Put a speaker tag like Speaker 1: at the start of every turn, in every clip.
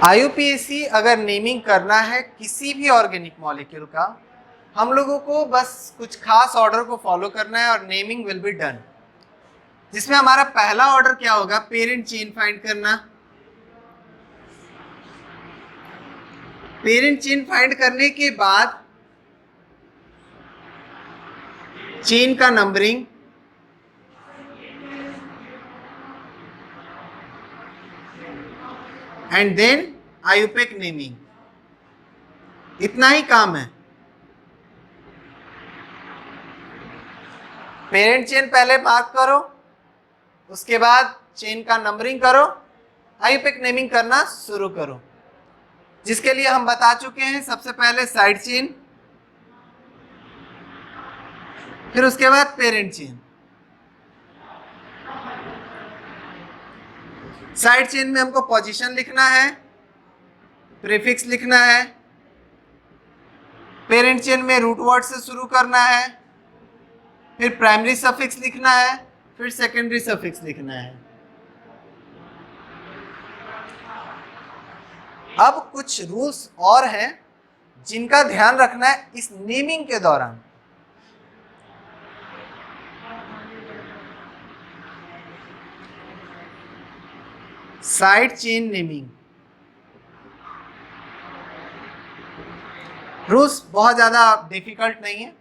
Speaker 1: IUPAC अगर naming करना है किसी भी ऑर्गेनिक मॉलिक्यूल का, हम लोगों को बस कुछ खास ऑर्डर को फॉलो करना है और नेमिंग विल बी डन। जिसमें हमारा पहला ऑर्डर क्या होगा, पेरेंट चेन फाइंड करना। पेरेंट चेन फाइंड करने के बाद चेन का numbering, and then IUPAC naming. इतना ही काम है। पेरेंट चेन पहले मार्क करो, उसके बाद चेन का नंबरिंग करो, आईयूपीएसी नेमिंग करना शुरू करो। जिसके लिए हम बता चुके हैं, सबसे पहले साइड चेन, फिर उसके बाद पेरेंट चेन। साइड चेन में हमको पोजीशन लिखना है, प्रीफिक्स लिखना है, पेरेंट चेन में रूट वर्ड से शुरू करना है, फिर प्राइमरी सफिक्स लिखना है, फिर सेकेंडरी सफिक्स लिखना है। अब कुछ रूल्स और हैं जिनका ध्यान रखना है इस नेमिंग के दौरान। साइड चेन नेमिंग रूल्स बहुत ज्यादा डिफिकल्ट नहीं है।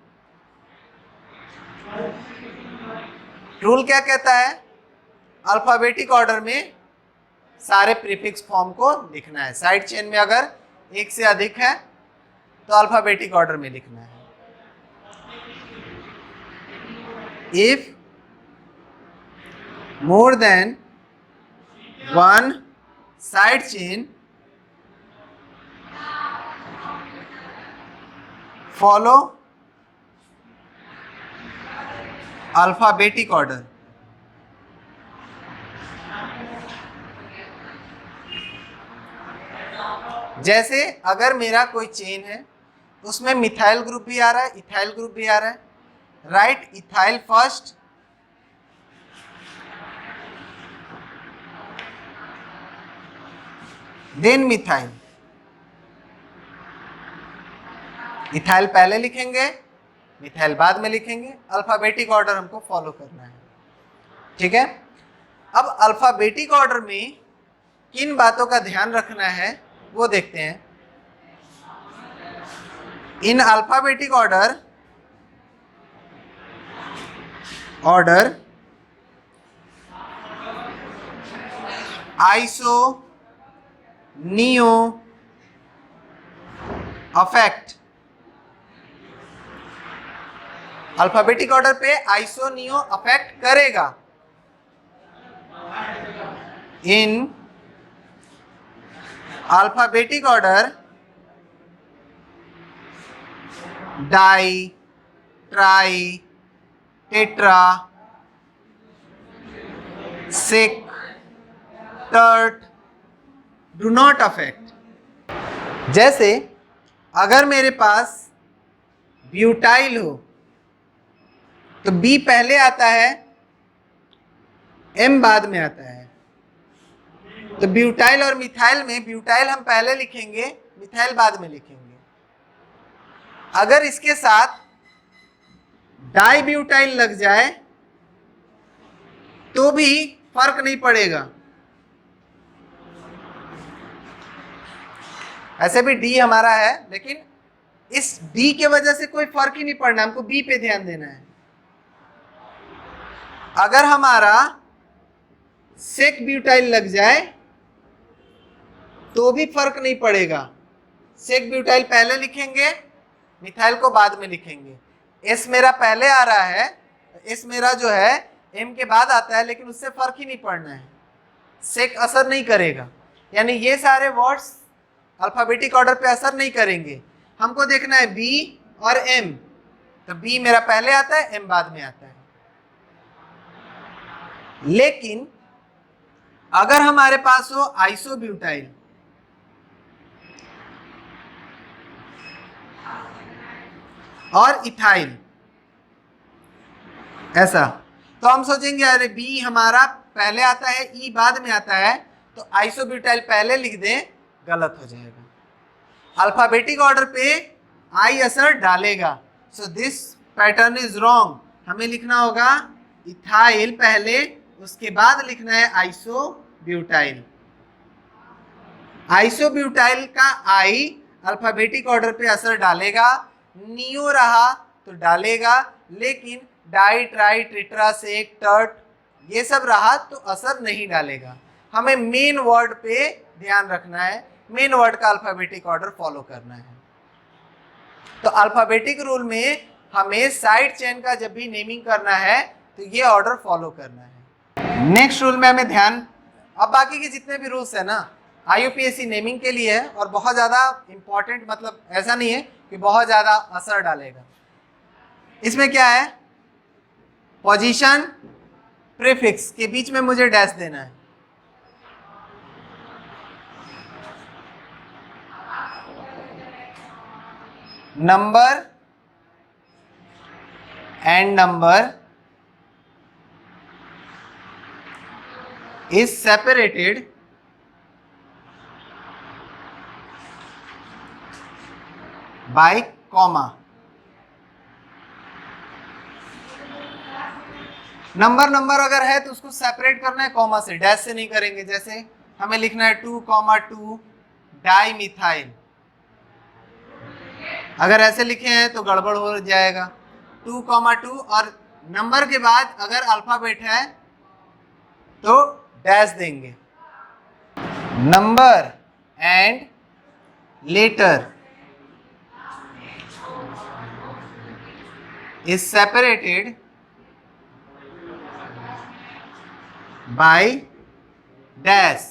Speaker 1: रूल क्या कहता है, अल्फाबेटिक ऑर्डर में सारे प्रीफिक्स फॉर्म को लिखना है। साइड चेन में अगर एक से अधिक है तो अल्फाबेटिक ऑर्डर में लिखना है। If more than one side chain follow alphabetic order. जैसे अगर मेरा कोई चेन है उसमें मिथाइल ग्रुप भी आ रहा है, इथाइल ग्रुप भी आ रहा है, right ethyl first, then methyl. Ethyl पहले लिखेंगे, मिथाइल बाद में लिखेंगे। अल्फाबेटिक ऑर्डर हमको फॉलो करना है, ठीक है। अब अल्फाबेटिक ऑर्डर में किन बातों का ध्यान रखना है वो देखते हैं। In alphabetic order iso neo affect. Alphabetic order पे आइसो नियो अफेक्ट करेगा। In alphabetic order di, tri, tetra, sec, tert do not affect. जैसे अगर मेरे पास ब्यूटाइल हो तो बी पहले आता है, एम बाद में आता है। तो ब्यूटाइल और मिथाइल में ब्यूटाइल हम पहले लिखेंगे, मिथाइल बाद में लिखेंगे। अगर इसके साथ डाई ब्यूटाइल लग जाए तो भी फर्क नहीं पड़ेगा। ऐसे भी डी हमारा है, लेकिन इस डी के वजह से कोई फर्क ही नहीं पड़ना, हमको बी पे ध्यान देना है। अगर हमारा सेक ब्यूटाइल लग जाए तो भी फर्क नहीं पड़ेगा। सेक ब्यूटाइल पहले लिखेंगे, मिथाइल को बाद में लिखेंगे। एस मेरा पहले आ रहा है, एस मेरा जो है एम के बाद आता है, लेकिन उससे फर्क ही नहीं पड़ना है, सेक असर नहीं करेगा। यानी ये सारे वर्ड्स अल्फाबेटिक ऑर्डर पे असर नहीं करेंगे। हमको देखना है बी और एम, तो बी मेरा पहले आता है, एम बाद में आता है। लेकिन अगर हमारे पास हो आइसोब्यूटाइल और इथाइल ऐसा, तो हम सोचेंगे अरे बी हमारा पहले आता है, ई बाद में आता है, तो आइसोब्यूटाइल पहले लिख दें गलत हो जाएगा। अल्फाबेटिक ऑर्डर पे आई असर डालेगा, so this pattern is wrong. हमें लिखना होगा इथाइल पहले, उसके बाद लिखना है आइसोब्यूटाइल। आइसोब्यूटाइल का आई अल्फाबेटिक ऑर्डर पे असर डालेगा, नियो रहा तो डालेगा, लेकिन डाई ट्राई ट्रिट्रा सेक टर्ट ये सब रहा तो असर नहीं डालेगा। हमें मेन वर्ड पे ध्यान रखना है, मेन वर्ड का अल्फाबेटिक ऑर्डर फॉलो करना है। तो अल्फाबेटिक रूल में हमें साइड चेन का जब भी नेमिंग करना है तो ये ऑर्डर फॉलो करना है। नेक्स्ट रूल में हमें ध्यान, अब बाकी के जितने भी रूल्स है ना IUPAC नेमिंग के लिए है और बहुत ज़्यादा इंपॉर्टेंट, मतलब ऐसा नहीं है कि बहुत ज़्यादा असर डालेगा। इसमें क्या है, पोजीशन प्रीफिक्स के बीच में मुझे डैश देना है। Number and number is separated by comma। Number अगर है तो उसको सेपरेट करना है कॉमा से, डैश से नहीं करेंगे। जैसे हमें लिखना है 2,2 डाई मिथाइल, अगर ऐसे लिखे हैं तो गड़बड़ हो जाएगा। 2,2 और नंबर के बाद अगर अल्फाबेट है तो डैश देंगे। Number and letter is separated by dash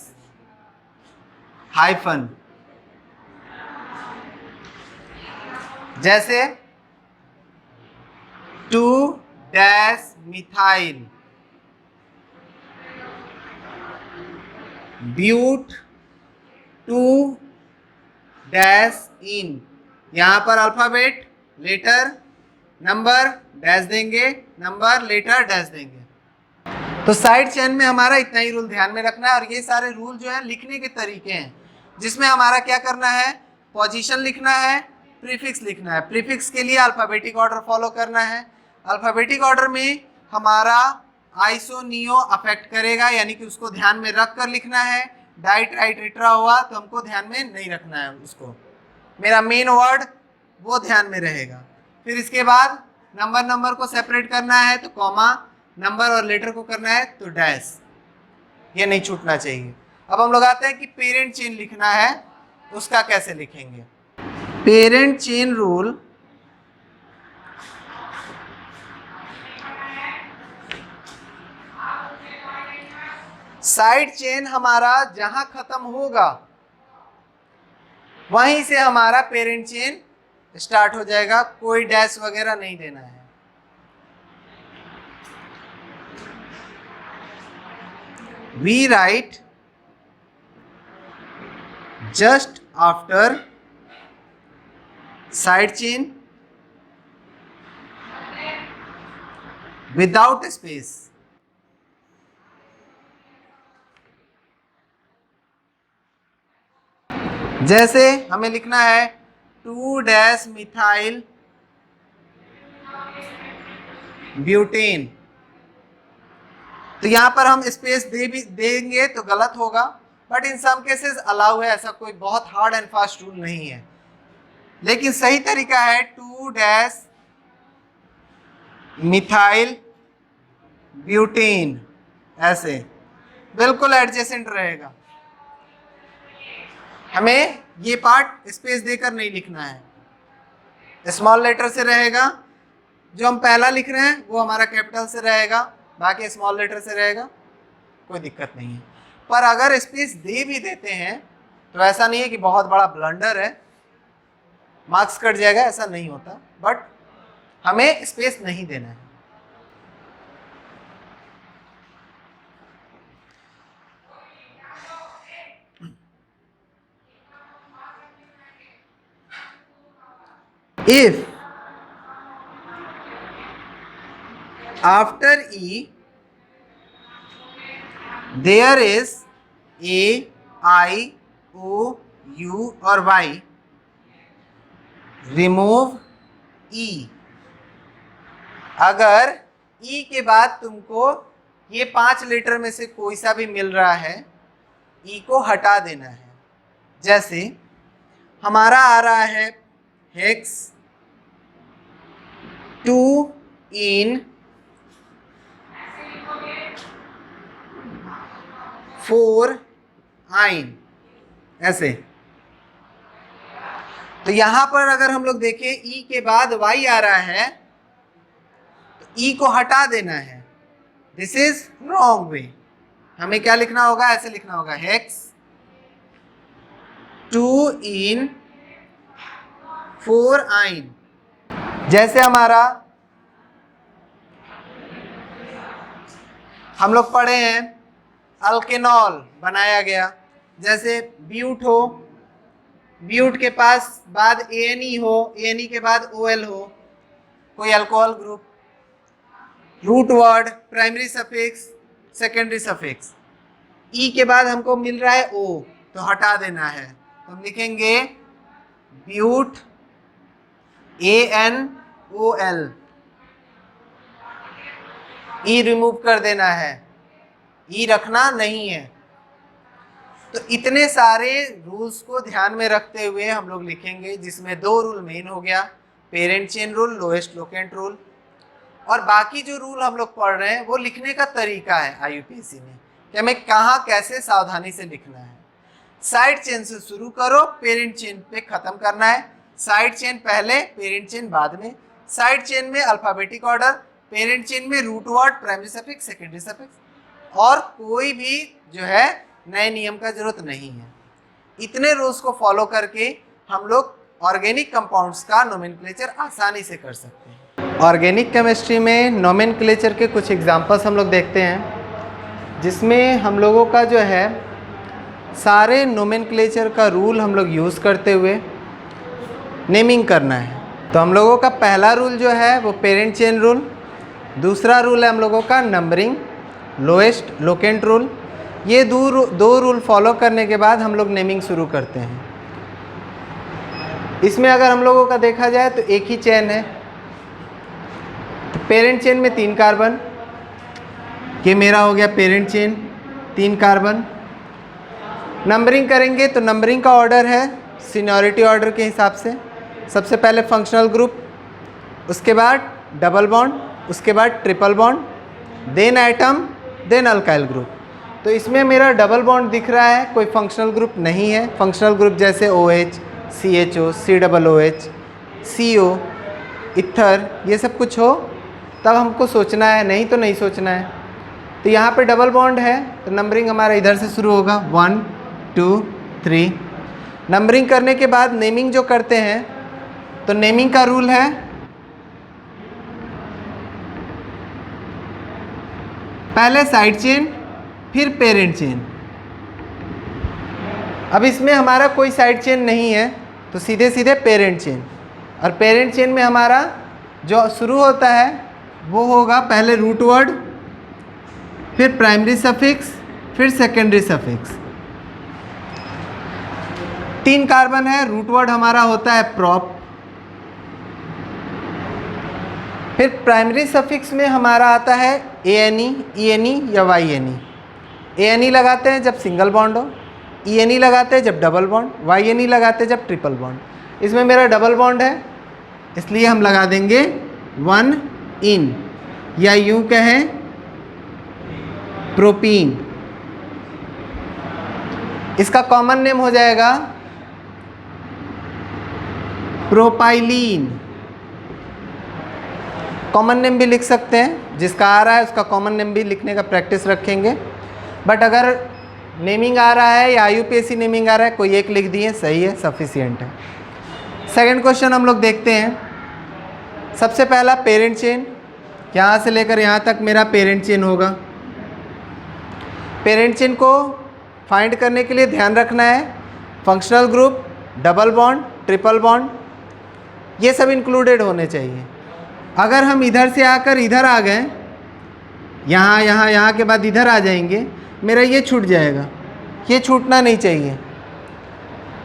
Speaker 1: hyphen। जैसे 2 डैश मिथाइल ब्यूट 2 डैश इन, यहां पर अल्फाबेट लेटर नंबर डैश देंगे, नंबर लेटर डैश देंगे। तो साइड चेन में हमारा इतना ही रूल ध्यान में रखना है। और ये सारे रूल जो है लिखने के तरीके हैं, जिसमें हमारा क्या करना है, पोजीशन लिखना है, प्रीफिक्स लिखना है। प्रीफिक्स के लिए अल्फाबेटिक ऑर्डर फॉलो करना है। अल्फाबेटिक ऑर्डर में हमारा आइसो नियो अफेक्ट करेगा, यानी कि उसको ध्यान में रख कर लिखना है। डाई ट्राई ट्रिट्रा हुआ तो हमको ध्यान में नहीं रखना है उसको, मेरा मेन वर्ड वो ध्यान में रहेगा। फिर इसके बाद नंबर को सेपरेट करना है तो कॉमा, नंबर और लेटर को करना है तो डैश, ये नहीं छूटना चाहिए। अब हम लोग आते हैं कि पेरेंट चेन लिखना है, उसका कैसे लिखेंगे। Parent chain rule side chain हमारा जहां खत्म होगा वहीं से हमारा पेरेंट चेन स्टार्ट हो जाएगा, कोई डैश वगैरह नहीं देना है। We write just after side chain without space। जैसे हमें लिखना है 2 डैश मिथाइल ब्यूटेन, तो यहां पर हम स्पेस देंगे तो गलत होगा, but in some cases allow है, ऐसा कोई बहुत हार्ड एंड फास्ट रूल नहीं है। लेकिन सही तरीका है 2 डैश मिथाइल ब्यूटेन, ऐसे बिल्कुल एडजेसेंट रहेगा। हमें ये पार्ट स्पेस देकर नहीं लिखना है, स्मॉल लेटर से रहेगा। जो हम पहला लिख रहे हैं वो हमारा कैपिटल से रहेगा, बाकी स्मॉल लेटर से रहेगा, कोई दिक्कत नहीं है। पर अगर स्पेस दे भी देते हैं तो ऐसा नहीं है कि बहुत बड़ा ब्लंडर है, मार्क्स कट जाएगा, ऐसा नहीं होता, बट हमें स्पेस नहीं देना है। If after E there is A, I, O, U और Y, रिमूव E। अगर E के बाद तुमको ये 5 लेटर में से कोई सा भी मिल रहा है, E को हटा देना है। जैसे हमारा आ रहा है हेक्स 2 इन 4 आइन, ऐसे। तो यहां पर अगर हम लोग देखें E के बाद Y आ रहा है तो E को हटा देना है। This is wrong way. हमें क्या लिखना होगा? ऐसे लिखना होगा हेक्स 2 इन 4 आइन। जैसे हमारा हम लोग पढ़े हैं अल्केनॉल बनाया गया, जैसे ब्यूट हो, ब्यूट के पास बाद एएनई हो, एएनई के बाद ओएल हो, कोई alcohol group. Root word, primary suffix, secondary suffix. E के बाद हमको मिल रहा है ओ, तो हटा देना है। तो हम लिखेंगे ब्यूट ANOL, ई रिमूव कर देना है, ई रखना नहीं है। तो इतने सारे रूल्स को ध्यान में रखते हुए हम लोग लिखेंगे, जिसमें 2 रूल मेन हो गया, parent chain rule, lowest locant rule. और बाकी जो रूल हम लोग पढ़ रहे हैं वो लिखने का तरीका है IUPAC में, कि हमें कहाँ कैसे सावधानी से लिखना है। साइड चेन से शुरू करो, पेरेंट चेन पे खत्म करना है। साइड चेन पहले, पेरेंट चेन बाद में। साइड चेन में अल्फाबेटिक ऑर्डर, पेरेंट चेन में root word, primary suffix, secondary suffix. और कोई भी जो है नए नियम का जरूरत नहीं है। इतने रूल्स को फॉलो करके हम लोग ऑर्गेनिक कंपाउंड्स का नोमेनक्लेचर आसानी से कर सकते हैं। ऑर्गेनिक केमिस्ट्री में नोमेनक्लेचर के कुछ एग्जांपल्स हम लोग देखते हैं, जिसमें हम लोगों का जो है सारे नोमेनक्लेचर का रूल हम लोग यूज़ करते हुए नेमिंग करना है। तो हम लोगों का पहला रूल जो है वो पेरेंट चेन रूल, दूसरा रूल है हम लोगों का नंबरिंग, लोएस्ट लोकेंट रूल। ये दो रूल फॉलो करने के बाद हम लोग नेमिंग शुरू करते हैं। इसमें अगर हम लोगों का देखा जाए तो एक ही चेन है, तो पेरेंट चेन में 3 कार्बन, ये मेरा हो गया पेरेंट चेन 3 कार्बन। नंबरिंग करेंगे तो नंबरिंग का ऑर्डर है सीनियरिटी ऑर्डर के हिसाब से। सबसे पहले फंक्शनल ग्रुप, उसके बाद डबल बॉन्ड, उसके बाद triple bond, then atom, then alkyl group. तो इसमें मेरा डबल बॉन्ड दिख रहा है, कोई फंक्शनल ग्रुप नहीं है। फंक्शनल ग्रुप जैसे OH, CHO, COOH, CO, ether, ये सब कुछ हो तब हमको सोचना है, नहीं तो नहीं सोचना है। तो यहाँ पे डबल बॉन्ड है तो नंबरिंग हमारा इधर से शुरू होगा 1 2 3। नंबरिंग करने के बाद नेमिंग जो करते हैं, तो नेमिंग का रूल है पहले साइड चेन फिर पेरेंट चेन। अब इसमें हमारा कोई साइड चेन नहीं है तो सीधे सीधे पेरेंट चेन। और पेरेंट चेन में हमारा जो शुरू होता है वो होगा पहले रूट वर्ड, फिर प्राइमरी सफिक्स, फिर सेकेंडरी सफिक्स। 3 कार्बन है, रूट वर्ड हमारा होता है प्रॉप। फिर प्राइमरी सफिक्स में हमारा आता है ANE, ENE या YNE। ANE लगाते हैं जब सिंगल बॉन्ड हो, ENE लगाते हैं जब डबल बॉन्ड, YNE लगाते हैं जब ट्रिपल बॉन्ड। इसमें मेरा डबल बॉन्ड है इसलिए हम लगा देंगे 1 इन, या यूं कहें प्रोपीन। इसका कॉमन नेम हो जाएगा प्रोपाइलीन। कॉमन नेम भी लिख सकते हैं, जिसका आ रहा है उसका कॉमन नेम भी लिखने का प्रैक्टिस रखेंगे। बट अगर नेमिंग आ रहा है या IUPAC नेमिंग आ रहा है, कोई एक लिख दिए, सही है, सफिशिएंट है। सेकंड क्वेश्चन हम लोग देखते हैं। सबसे पहला पेरेंट चेन, यहाँ से लेकर यहाँ तक मेरा पेरेंट चेन होगा। पेरेंट चेन को फाइंड करने के लिए ध्यान रखना है functional group, double bond, triple bond, ये सब इंक्लूडेड होने चाहिए। अगर हम इधर से आकर इधर आ गए, यहाँ यहाँ यहाँ के बाद इधर आ जाएंगे, मेरा ये छूट जाएगा, ये छूटना नहीं चाहिए।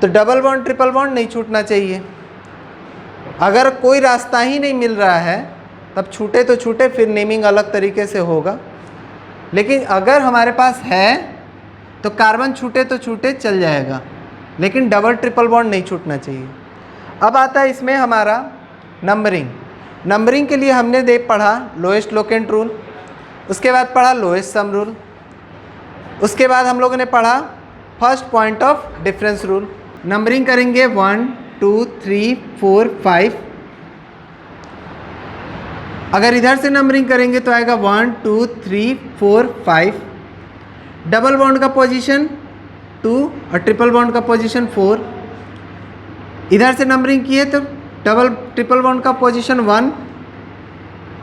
Speaker 1: तो डबल बॉन्ड ट्रिपल बॉन्ड नहीं छूटना चाहिए। अगर कोई रास्ता ही नहीं मिल रहा है तब छूटे तो छूटे, फिर नेमिंग अलग तरीके से होगा। लेकिन अगर हमारे पास है तो कार्बन छूटे तो छूटे चल जाएगा, लेकिन डबल ट्रिपल बॉन्ड नहीं छूटना चाहिए। अब आता है इसमें हमारा नंबरिंग। नंबरिंग के लिए हमने पढ़ा लोएस्ट लोकेंट रूल, उसके बाद पढ़ा लोएस्ट सम रूल, उसके बाद हम लोगों ने पढ़ा first point of difference rule. Numbering करेंगे 1 2 3 4 5। अगर इधर से नंबरिंग करेंगे तो आएगा 1 2 3 4 5। डबल बॉन्ड का पोजीशन 2 और ट्रिपल बॉन्ड का पोजीशन 4। इधर से नंबरिंग किए तो ट्रिपल बॉन्ड का पोजीशन 1,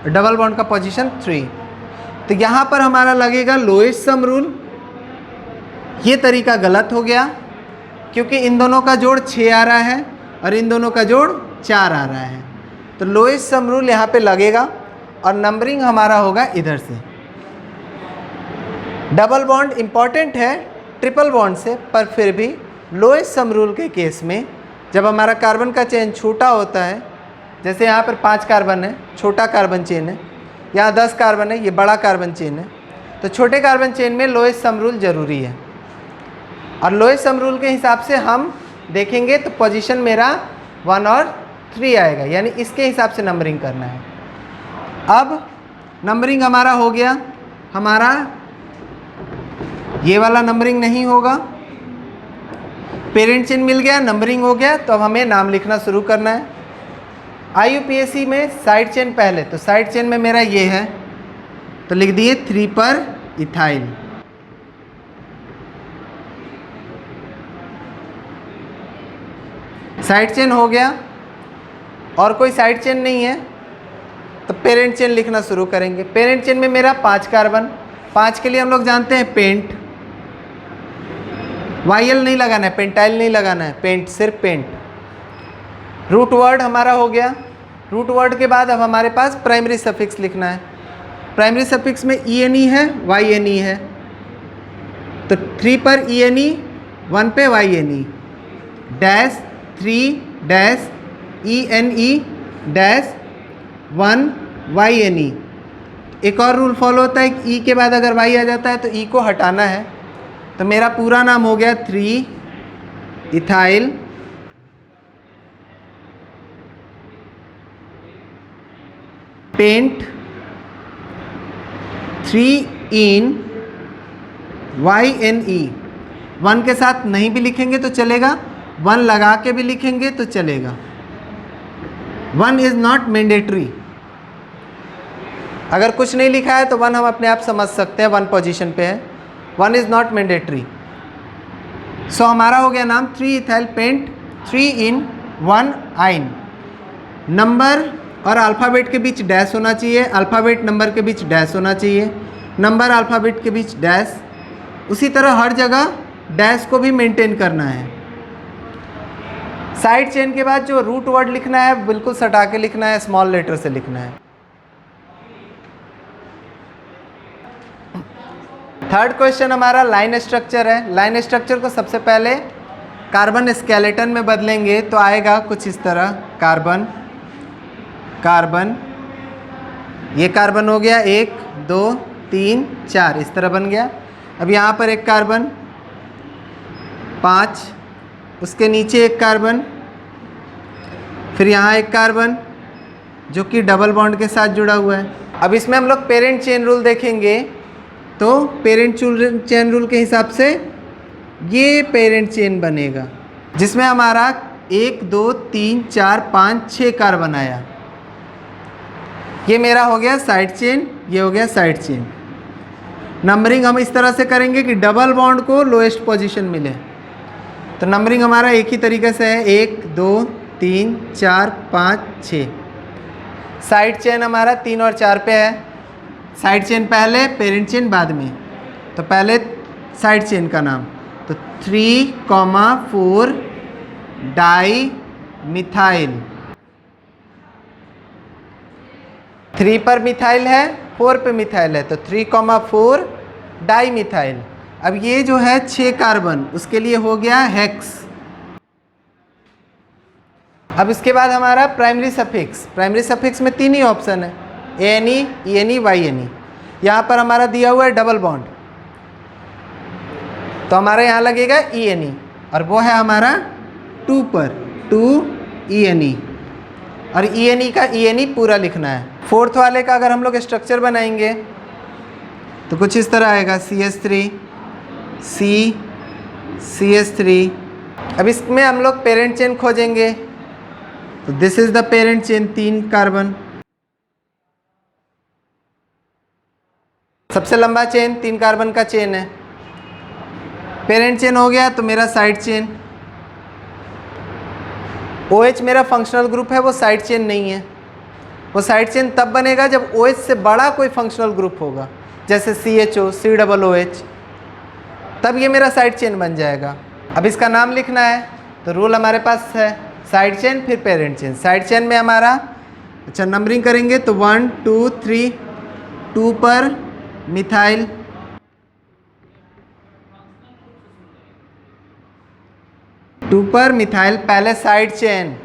Speaker 1: डबल बॉन्ड का पोजीशन 3। तो यहाँ पर हमारा लगेगा लोएस्ट सम रूल। ये तरीका गलत हो गया क्योंकि इन दोनों का जोड़ 6 आ रहा है और इन दोनों का जोड़ 4 आ रहा है। तो लोएस्ट सम रूल यहाँ पे लगेगा और नंबरिंग हमारा होगा इधर से। डबल बॉन्ड इम्पॉर्टेंट है ट्रिपल बॉन्ड से, पर फिर भी लोएस्ट सम रूल के केस में जब हमारा कार्बन का चेन छोटा होता है, जैसे यहाँ पर 5 कार्बन है, छोटा कार्बन चेन है, यहाँ 10 कार्बन है, ये बड़ा कार्बन चेन है, तो छोटे कार्बन चेन में लोएस्ट सम रूल ज़रूरी है। और लोएस्ट सम रूल के हिसाब से हम देखेंगे तो पोजीशन मेरा 1 और 3 आएगा, यानी इसके हिसाब से नंबरिंग करना है। अब नंबरिंग हमारा हो गया, हमारा ये वाला नंबरिंग नहीं होगा, पेरेंट चेन मिल गया, नंबरिंग हो गया। तो अब हमें नाम लिखना शुरू करना है। IUPAC में साइड चेन पहले, तो साइड चेन में मेरा ये है तो लिख दिए 3 पर इथाइल। साइड चेन हो गया और कोई साइड चेन नहीं है तो पेरेंट चेन लिखना शुरू करेंगे। पेरेंट चेन में मेरा 5 कार्बन, 5 के लिए हम लोग जानते हैं पेंट, YL नहीं लगाना है, पेंटाइल नहीं लगाना है, पेंट, सिर्फ पेंट। रूट वर्ड हमारा हो गया। रूट वर्ड के बाद अब हमारे पास प्राइमरी सफिक्स लिखना है। प्राइमरी सफिक्स में ENE है, YNE है, तो 3 पर ENE, 1 पे YNE, dash 3 dash ENE dash 1 YNE। एक और रूल फॉलो होता है कि E के बाद अगर Y आ जाता है तो E को हटाना है। तो मेरा पूरा नाम हो गया 3 इथाइल पेंट 3 इन YNE। 1 के साथ नहीं भी लिखेंगे तो चलेगा, 1 लगा के भी लिखेंगे तो चलेगा। 1 इज़ नॉट मैंडेटरी। अगर कुछ नहीं लिखा है तो 1 हम अपने आप समझ सकते हैं 1 पोजीशन पे है। 1 इज़ नॉट मैंडेटरी। सो हमारा हो गया नाम 3 इथाइल पेंट 3 इन 1 आइन। नंबर और अल्फ़ाबेट के बीच डैश होना चाहिए, अल्फ़ाबेट नंबर के बीच डैश होना चाहिए, नंबर अल्फ़ाबेट के बीच डैश। उसी तरह हर जगह डैश को भी मेंटेन करना है। साइड चेन के बाद जो रूट वर्ड लिखना है बिल्कुल सटा के लिखना है, स्मॉल लेटर से लिखना है। थर्ड क्वेश्चन हमारा लाइन स्ट्रक्चर है। लाइन स्ट्रक्चर को सबसे पहले कार्बन स्केलेटन में बदलेंगे तो आएगा कुछ इस तरह, कार्बन कार्बन, ये कार्बन हो गया 1 2 3 4, इस तरह बन गया। अब यहाँ पर एक कार्बन 5, उसके नीचे एक कार्बन, फिर यहाँ एक कार्बन जो कि डबल बॉन्ड के साथ जुड़ा हुआ है। अब इसमें हम लोग पेरेंट चेन रूल देखेंगे तो पेरेंट चेन रूल के हिसाब से ये पेरेंट चेन बनेगा जिसमें हमारा 1 2 3 4 5 6 कार्बन आया। ये मेरा हो गया साइड चेन, ये हो गया साइड चेन। नंबरिंग हम इस तरह से करेंगे कि डबल बॉन्ड को लोएस्ट पोजीशन मिले। तो नंबरिंग हमारा एक ही तरीके से है 1 2 3 4 5 6। साइड चेन हमारा 3 और 4 पे है। साइड चेन पहले, पेरेंट चेन बाद में। तो पहले साइड चेन का नाम, तो 3, 4 डाई मिथाइल। 3 पर मिथाइल है, 4 पे मिथाइल है, तो 3, 4 डाई मिथाइल। अब ये जो है 6 कार्बन, उसके लिए हो गया हेक्स। अब इसके बाद हमारा प्राइमरी सफिक्स। प्राइमरी सफिक्स में 3 ही ऑप्शन है, ANE, ENE, YNE। यहाँ पर हमारा दिया हुआ है डबल बॉन्ड, तो हमारा यहाँ लगेगा ENE, और वो है हमारा 2 पर 2 ENE, और ENE का ENE पूरा लिखना है। फोर्थ वाले का अगर हम लोग स्ट्रक्चर बनाएंगे तो कुछ इस तरह आएगा, CH3 CH3। अब इसमें हम लोग पेरेंट चेन खोजेंगे, तो this is the parent chain, 3 carbon. सबसे लंबा चेन 3 कार्बन का चेन है। पेरेंट चेन हो गया तो मेरा साइड चेन। OH मेरा फंक्शनल ग्रुप है, वो साइड चेन नहीं है। वो साइड चेन तब बनेगा जब OH से बड़ा कोई फंक्शनल ग्रुप होगा, जैसे CHO, COOH, तब ये मेरा साइड चेन बन जाएगा। अब इसका नाम लिखना है, तो रूल हमारे पास है साइड चेन फिर पेरेंट चेन। साइड चेन में हमारा, अच्छा नंबरिंग करेंगे तो 1 2 3, 2 पर मिथाइल, 2 पर मिथाइल, पहले साइड चेन।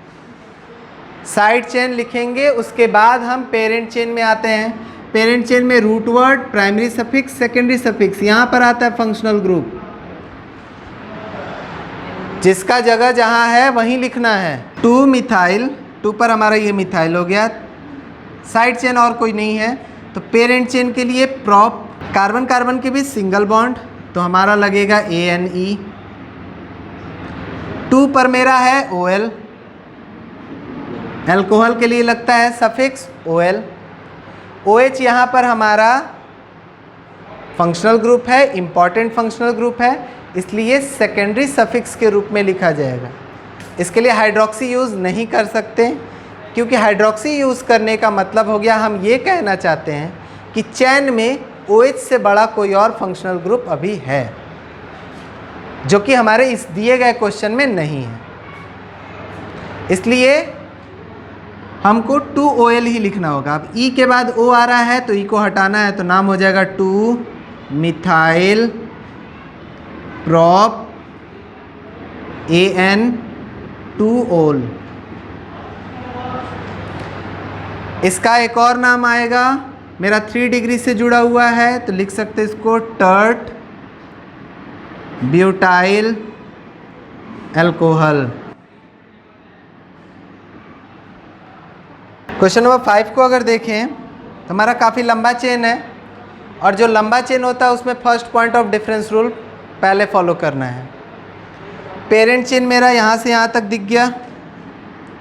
Speaker 1: साइड चेन लिखेंगे, उसके बाद हम पेरेंट चेन में आते हैं। पेरेंट चेन में root word, primary suffix, secondary suffix, यहाँ पर आता है फंक्शनल ग्रुप। जिसका जगह जहाँ है वहीं लिखना है। 2 मिथाइल, 2 पर हमारा ये मिथाइल हो गया। साइड चेन और कोई नहीं है, तो पेरेंट चेन के लिए प्रॉप, कार्बन कार्बन के बीच सिंगल बॉन्ड, तो हमारा लगेगा ANE। 2 पर मेरा है OL, एल्कोहल के लिए लगता है सफिक्स OL। OH यहाँ पर हमारा फंक्शनल ग्रुप है, इंपॉर्टेंट फंक्शनल ग्रुप है, इसलिए सेकेंडरी सफिक्स के रूप में लिखा जाएगा। इसके लिए हाइड्रोक्सी यूज़ नहीं कर सकते, क्योंकि हाइड्रोक्सी यूज़ करने का मतलब हो गया, हम ये कहना चाहते हैं कि चैन में OH से बड़ा कोई और फंक्शनल ग्रुप अभी है, जो कि हमारे इस दिए गए क्वेश्चन में नहीं है। इसलिए हमको 2OL ही लिखना होगा। अब E के बाद O आ रहा है, तो E को हटाना है, तो नाम हो जाएगा 2 मिथाइल प्रॉप AN2OL। इसका एक और नाम आएगा, मेरा 3 डिग्री से जुड़ा हुआ है, तो लिख सकते हैं इसको tert butyl alcohol. Question number 5 को अगर देखें तो हमारा काफ़ी लंबा चेन है, और जो लंबा चेन होता है उसमें first point of difference rule पहले फॉलो करना है। पेरेंट चेन मेरा यहाँ से यहाँ तक दिख गया,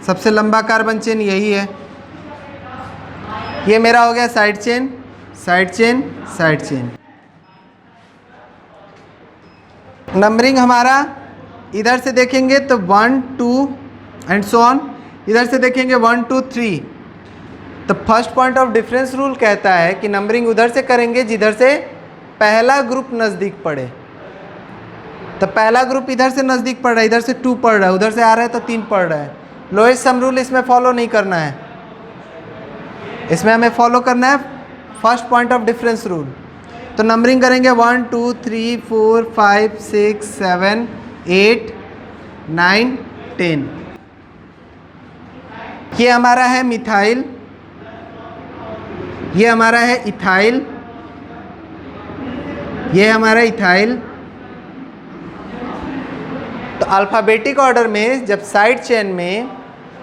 Speaker 1: सबसे लंबा कार्बन चेन यही है। ये मेरा हो गया side chain, side chain, side chain. Numbering हमारा इधर से देखेंगे तो 1 2 एंड सो ऑन, इधर से देखेंगे 1 2 3। तो first point of difference rule कहता है कि नंबरिंग उधर से करेंगे जिधर से पहला ग्रुप नज़दीक पड़े। तो पहला ग्रुप इधर से नज़दीक पड़ रहा है, इधर से 2 पड़ रहा है, उधर से आ रहा है तो 3 पड़ रहा है। लोएस्ट सम रूल इसमें फॉलो नहीं करना है, इसमें हमें फॉलो करना है first point of difference rule. तो नंबरिंग करेंगे 1 2 3 4 5 6 7 8 9 10। ये हमारा है मिथाइल, ये हमारा है इथाइल, ये हमारा इथाइल। तो अल्फ़ाबेटिक ऑर्डर में जब साइड चेन में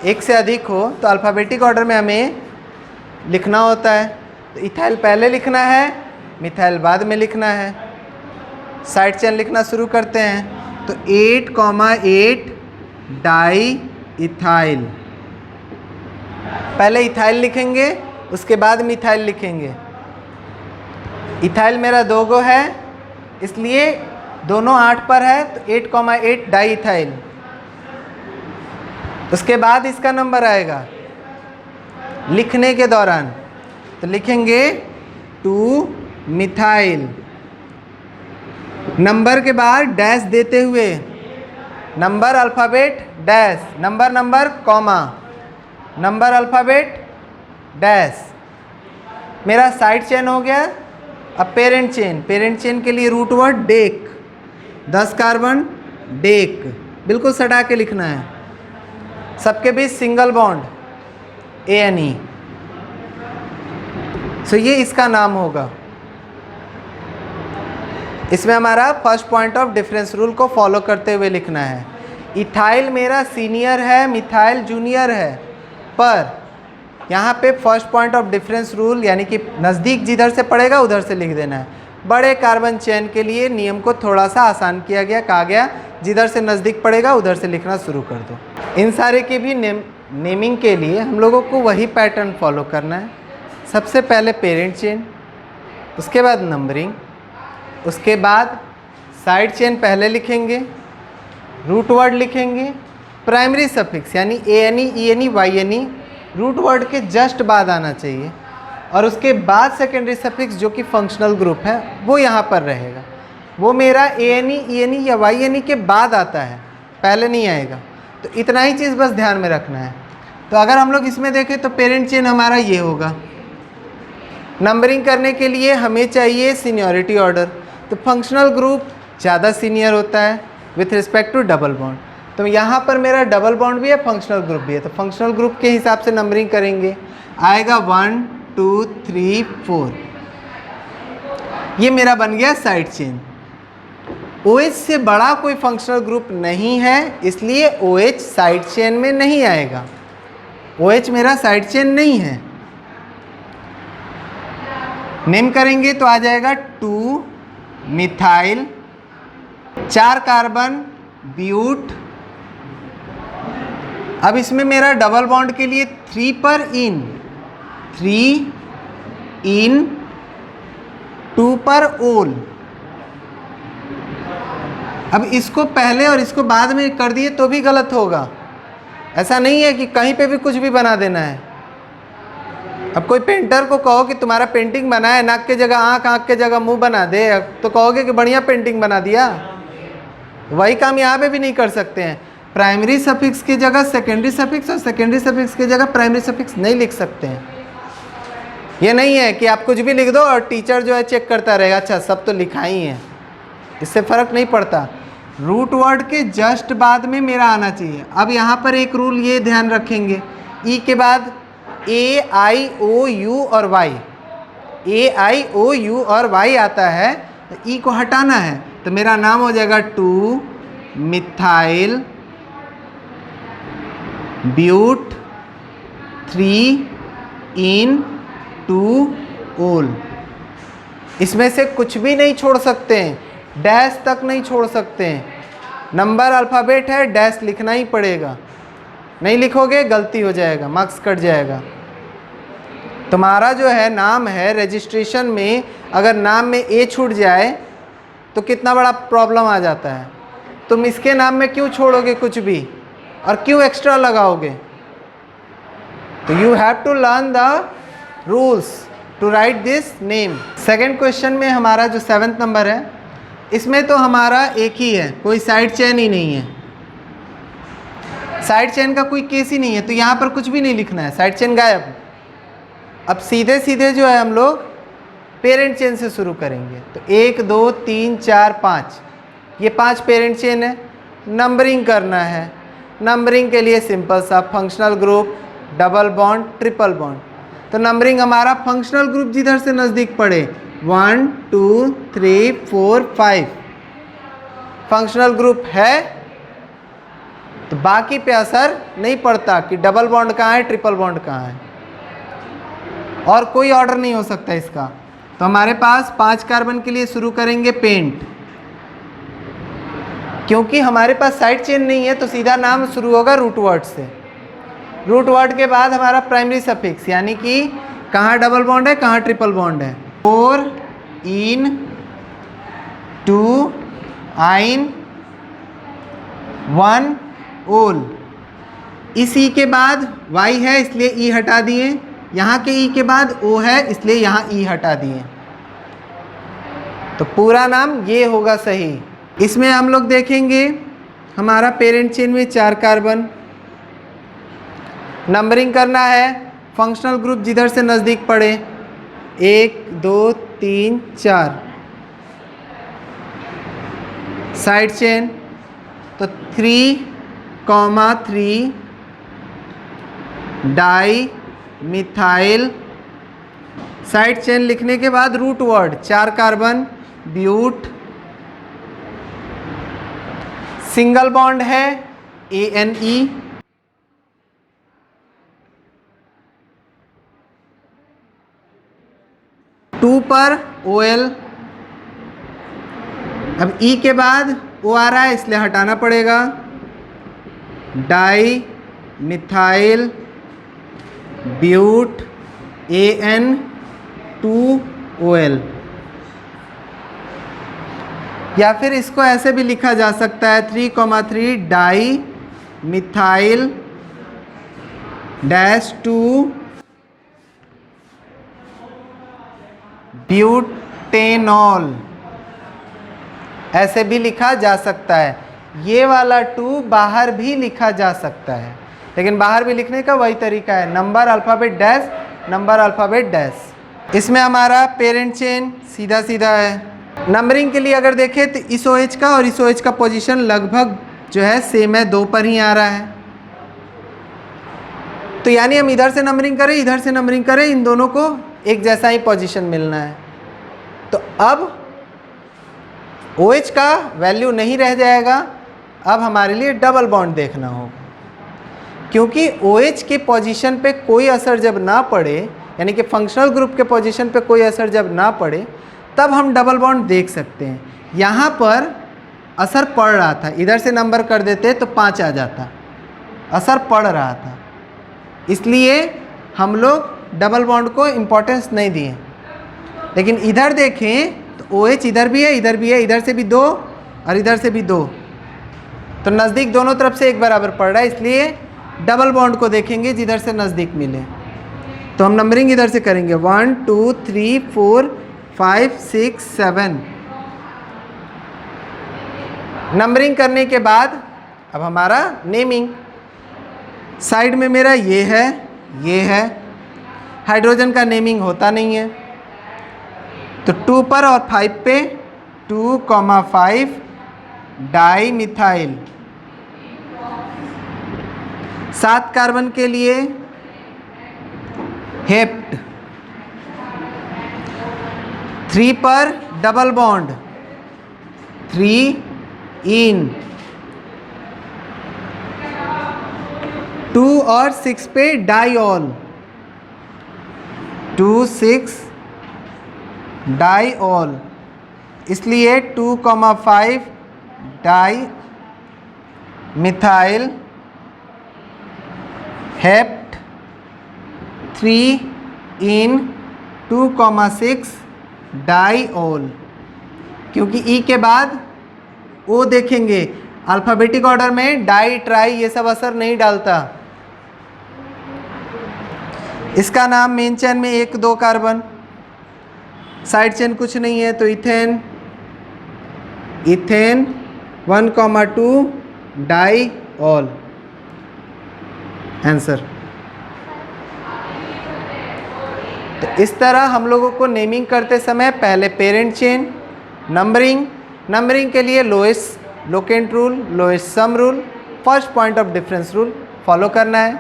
Speaker 1: एक से अधिक हो तो अल्फ़ाबेटिक ऑर्डर में हमें लिखना होता है। तो इथाइल पहले लिखना है, मिथाइल बाद में लिखना है। साइड चेन लिखना शुरू करते हैं, तो 8,8 डाई इथाइल। पहले इथाइल लिखेंगे, उसके बाद मिथाइल लिखेंगे। इथाइल मेरा 2 गो है, इसलिए दोनों 8 पर है, तो 8,8 डाई इथाइल। उसके बाद इसका नंबर आएगा लिखने के दौरान, तो लिखेंगे 2 मिथाइल। नंबर के बाद डैश देते हुए, number alphabet dash, number number comma, number alphabet dash. मेरा साइड चेन हो गया। अब पेरेंट चेन, पेरेंट चेन के लिए root word dec, 10 carbon dec, बिल्कुल सटा के लिखना है। सबके बीच सिंगल बॉन्ड ANE, सो ये इसका नाम होगा। इसमें हमारा first point of difference rule को फॉलो करते हुए लिखना है। इथाइल मेरा सीनियर है, मिथाइल जूनियर है, पर यहाँ पे first point of difference rule यानी कि नज़दीक जिधर से पड़ेगा उधर से लिख देना है। बड़े कार्बन चेन के लिए नियम को थोड़ा सा आसान किया गया, कहा गया जिधर से नज़दीक पड़ेगा उधर से लिखना शुरू कर दो। इन सारे की भी नेमिंग के लिए हम लोगों को वही पैटर्न फॉलो करना है। सबसे पहले पेरेंट चेन, उसके बाद नंबरिंग, उसके बाद साइड चेन पहले लिखेंगे, रूट वर्ड लिखेंगे, प्राइमरी सफिक्स यानी ANE, ENE, YNE root word के जस्ट बाद आना चाहिए, और उसके बाद सेकेंडरी सफिक्स जो कि फंक्शनल ग्रुप है वो यहाँ पर रहेगा। वो मेरा ANE, ENE या YNE के बाद आता है, पहले नहीं आएगा। तो इतना ही चीज़ बस ध्यान में रखना है। तो अगर हम लोग इसमें देखें तो पेरेंट चेन हमारा ये होगा। नंबरिंग करने के लिए हमें चाहिए सीनियरिटी ऑर्डर, तो फंक्शनल ग्रुप ज़्यादा सीनियर होता है with respect to double bond. तो यहाँ पर मेरा डबल बॉन्ड भी है, फंक्शनल ग्रुप भी है, तो फंक्शनल ग्रुप के हिसाब से नंबरिंग करेंगे। आएगा 1 2 3 4, ये मेरा बन गया साइड चेन। OH से बड़ा कोई फंक्शनल ग्रुप नहीं है, इसलिए OH साइड चेन में नहीं आएगा। OH मेरा साइड चेन नहीं है। नेम करेंगे तो आ जाएगा 2 मिथाइल, 4 कार्बन ब्यूट। अब इसमें मेरा डबल बॉन्ड के लिए 3 पर इन, 3 इन, 2 पर ओल। अब इसको पहले और इसको बाद में कर दिए तो भी गलत होगा। ऐसा नहीं है कि कहीं पे भी कुछ भी बना देना है। अब कोई पेंटर को कहो कि तुम्हारा पेंटिंग बना है, नाक के जगह आँख, आँख के जगह मुंह बना दे, तो कहोगे कि बढ़िया पेंटिंग बना दिया। वही काम यहाँ पे भी नहीं कर सकते हैं। प्राइमरी सफिक्स की जगह सेकेंडरी सफिक्स और सेकेंडरी सफिक्स की जगह प्राइमरी सफिक्स नहीं लिख सकते हैं। ये नहीं है कि आप कुछ भी लिख दो और टीचर जो है चेक करता रहेगा, अच्छा सब तो लिखा ही है, इससे फ़र्क नहीं पड़ता। रूट वर्ड के जस्ट बाद में मेरा आना चाहिए। अब यहाँ पर एक रूल ये ध्यान रखेंगे, ई के बाद A, I, O, U और Y, A, I, O, U और Y आता है, तो ई को हटाना है। तो मेरा नाम हो जाएगा 2 मिथाइल ब्यूट, 3 इन, 2 ओल। इसमें से कुछ भी नहीं छोड़ सकते हैं, डैश तक नहीं छोड़ सकते हैं। नंबर अल्फ़ाबेट है, डैश लिखना ही पड़ेगा, नहीं लिखोगे गलती हो जाएगा, मार्क्स कट जाएगा। तुम्हारा जो है नाम है रजिस्ट्रेशन में, अगर नाम में ए छूट जाए तो कितना बड़ा प्रॉब्लम आ जाता है। तुम इसके नाम में क्यों छोड़ोगे कुछ भी और क्यों एक्स्ट्रा लगाओगे? तो you have to learn the rules to write this name. Second question में हमारा जो 7th नंबर है, इसमें तो हमारा एक ही है, कोई साइड चेन ही नहीं है, साइड चेन का कोई केस ही नहीं है, तो यहाँ पर कुछ भी नहीं लिखना है, साइड चेन गायब। अब सीधे सीधे जो है हम लोग पेरेंट चेन से शुरू करेंगे। तो 1 2 3 4 5, ये 5 पेरेंट चेन है। नंबरिंग करना है, नंबरिंग के लिए सिंपल सा functional group, double bond, triple bond. तो नंबरिंग हमारा फंक्शनल ग्रुप जिधर से नज़दीक पड़े, 1 2 3 4 5 फंक्शनल ग्रुप है, तो बाकी पे असर नहीं पड़ता कि डबल बॉन्ड कहाँ है, ट्रिपल बॉन्ड कहाँ है, और कोई ऑर्डर नहीं हो सकता इसका। तो हमारे पास 5 कार्बन के लिए शुरू करेंगे पेंट, क्योंकि हमारे पास साइड चेन नहीं है तो सीधा नाम शुरू होगा रूट वर्ड से। रूट वर्ड के बाद हमारा प्राइमरी सफिक्स, यानी कि कहाँ डबल बॉन्ड है, कहाँ ट्रिपल बॉन्ड है। 4 इन, 2 आइन, 1 ओल। इस ई के बाद Y है इसलिए ई हटा दिए, यहाँ के ई के बाद O है इसलिए यहाँ ई हटा दिए, तो पूरा नाम ये होगा सही। इसमें हम लोग देखेंगे हमारा पेरेंट चेन में 4 कार्बन, नंबरिंग करना है फंक्शनल ग्रुप जिधर से नज़दीक पड़े, 1 2 3 4। साइड चेन तो 3, 3 डाई मिथाइल, साइड चेन लिखने के बाद root word 4 carbon but, single bond है ANE, टू पर OL, अब E के बाद O आ रहा है इसलिए हटाना पड़ेगा, डाई मिथाइल ब्यूट AN2OL, या फिर इसको ऐसे भी लिखा जा सकता है 3,3 डाई मिथाइल -2 ब्यूटेनॉल, ऐसे भी लिखा जा सकता है। ये वाला 2 बाहर भी लिखा जा सकता है, लेकिन बाहर भी लिखने का वही तरीका है, number alphabet dash, number alphabet dash. इसमें हमारा पेरेंट चेन सीधा सीधा है। नंबरिंग के लिए अगर देखें तो इस OH का और इस OH का पोजीशन लगभग जो है सेम है, 2 पर ही आ रहा है। तो यानी हम इधर से नंबरिंग करें इधर से नंबरिंग करें, इन दोनों को एक जैसा ही पोजीशन मिलना है। तो अब OH का वैल्यू नहीं रह जाएगा, अब हमारे लिए डबल बॉन्ड देखना होगा, क्योंकि OH के पोजीशन पे कोई असर जब ना पड़े, यानी कि फंक्शनल ग्रुप के पोजीशन पे कोई असर जब ना पड़े, तब हम डबल बॉन्ड देख सकते हैं। यहाँ पर असर पड़ रहा था, इधर से नंबर कर देते तो 5 आ जाता, असर पड़ रहा था, इसलिए हम लोग डबल बॉन्ड को इम्पोर्टेंस नहीं दिए। लेकिन इधर देखें तो OH इधर भी है, इधर भी है, इधर से भी 2 और इधर से भी 2, तो नज़दीक दोनों तरफ से एक बराबर पड़ रहा है, इसलिए डबल बॉन्ड को देखेंगे जिधर से नज़दीक मिले। तो हम नंबरिंग इधर से करेंगे 1 2 3 4 5 6 7। नंबरिंग करने के बाद अब हमारा नेमिंग, साइड में मेरा ये है, हाइड्रोजन का नेमिंग होता नहीं है, तो 2 पर और 5 पे 2,5 डाई मिथाइल, 7 कार्बन के लिए हेप्ट, 3 पर डबल बॉन्ड 3 इन, 2 और 6 पे डाईऑल 2 6 डाईऑल, इसलिए 2,5 डाई मिथाइल हेप्ट 3 इन 2,6 डाईऑल, क्योंकि E के बाद O देखेंगे, अल्फ़ाबेटिक ऑर्डर में डाई ट्राई ये सब असर नहीं डालता। इसका नाम मेन चेन में 1 2 कार्बन, साइड चेन कुछ नहीं है, तो इथेन 1,2 डाईऑल आंसर। तो इस तरह हम लोगों को नेमिंग करते समय पहले पेरेंट चेन, नंबरिंग के लिए lowest locant rule, lowest sum rule, first point of difference rule follow करना है।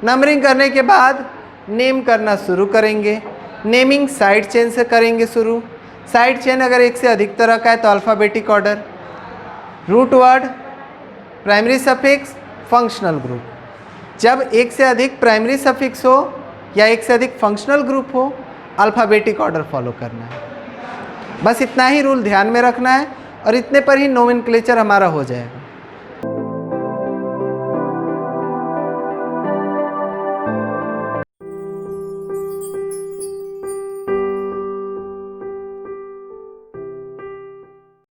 Speaker 1: नंबरिंग करने के बाद नेम करना शुरू करेंगे। नेमिंग साइड चेन से करेंगे शुरू। साइड चेन अगर एक से अधिक तरह का है तो alphabetic order, root word, primary suffix, functional group. जब एक से अधिक प्राइमरी सफिक्स हो या एक से अधिक फंक्शनल ग्रुप हो, अल्फ़ाबेटिक ऑर्डर फॉलो करना है। बस इतना ही रूल ध्यान में रखना है और इतने पर ही नोमेनक्लेचर हमारा हो जाएगा।